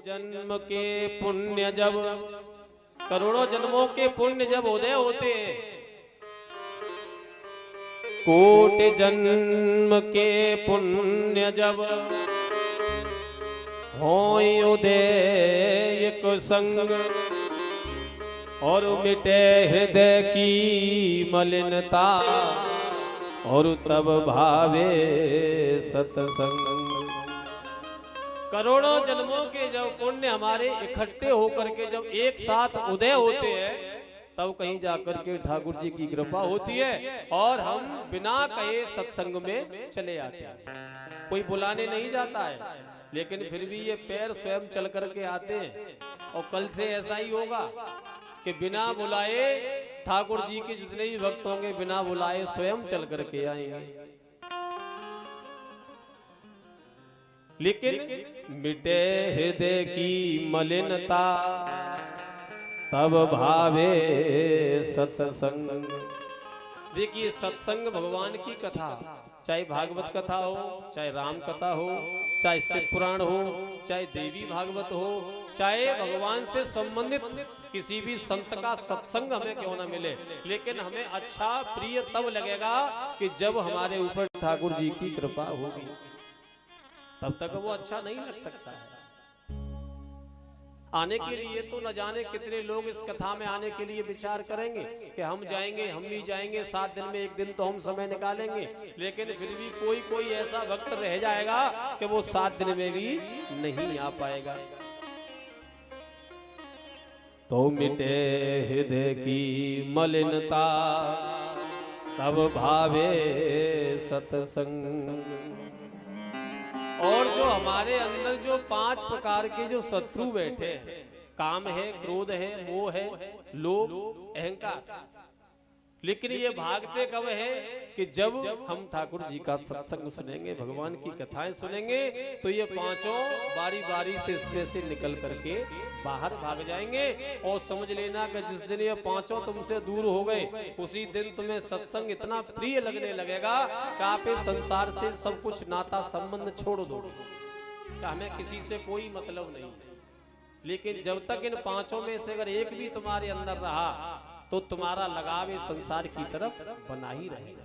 जन्म के पुण्य जब, करोड़ों जन्मों के पुण्य जब उदय होते हैं, कोटि जन्म के पुण्य जब होय उदय एक संग, और मिटे हृदय की मलिनता, और तब भावे सत्संग। करोड़ों जन्मों के जब पुण्य हमारे इकट्ठे होकर के जब एक साथ उदय होते हैं, तब कहीं जाकर के ठाकुर जी की कृपा होती है और हम बिना कहे सत्संग में चले आते हैं। कोई बुलाने नहीं जाता है, लेकिन फिर भी ये पैर स्वयं चल करके आते हैं। और कल से ऐसा ही होगा कि बिना बुलाए ठाकुर जी के जितने भी भक्त होंगे बिना बुलाए स्वयं चल करके आएंगे। लेकिन मिटे हृदय की मलिनता, तब भावे सत्संग। देखिए सत्संग भगवान की कथा, चाहे भागवत कथा हो, चाहे राम कथा हो, चाहे शिव पुराण हो, चाहे देवी भागवत हो, चाहे भगवान से संबंधित किसी भी संत का सत्संग हमें क्यों ना मिले, लेकिन हमें अच्छा प्रिय तब लगेगा कि जब हमारे ऊपर ठाकुर जी की कृपा होगी, तब तक वो अच्छा नहीं लग सकता है। आने के लिए तो न जाने कितने लोग इस कथा में आने के लिए विचार करेंगे कि हम जाएंगे, हम भी जाएंगे, 7 दिन में एक दिन तो हम समय निकालेंगे, लेकिन फिर भी कोई कोई ऐसा भक्त रह जाएगा कि वो 7 दिन में भी नहीं आ पाएगा। तो मिटे हृदय की मलिनता, तब भावे सत्संग। और जो हमारे अंदर जो 5 प्रकार के जो शत्रु बैठे हैं, काम है, क्रोध है, मोह है, लोभ, अहंकार, लेकिन ये भागते कब है कि जब हम ठाकुर जी का सत्संग सुनेंगे, भगवान की कथाएं सुनेंगे, तो ये 5 बारी बारी से इसमें से निकल करके बाहर भाग जाएंगे। और समझ लेना कि जिस दिन ये 5 तुमसे दूर हो गए, उसी दिन तुम्हें सत्संग इतना प्रिय लगने लगेगा कि आप इस संसार से सब कुछ नाता संबंध छोड़ दो, कि हमें किसी से कोई मतलब नहीं। लेकिन जब तक इन 5 में से अगर एक भी तुम्हारे अंदर रहा, तो तुम्हारा लगाव इस संसार की तरफ बना ही रहेगा।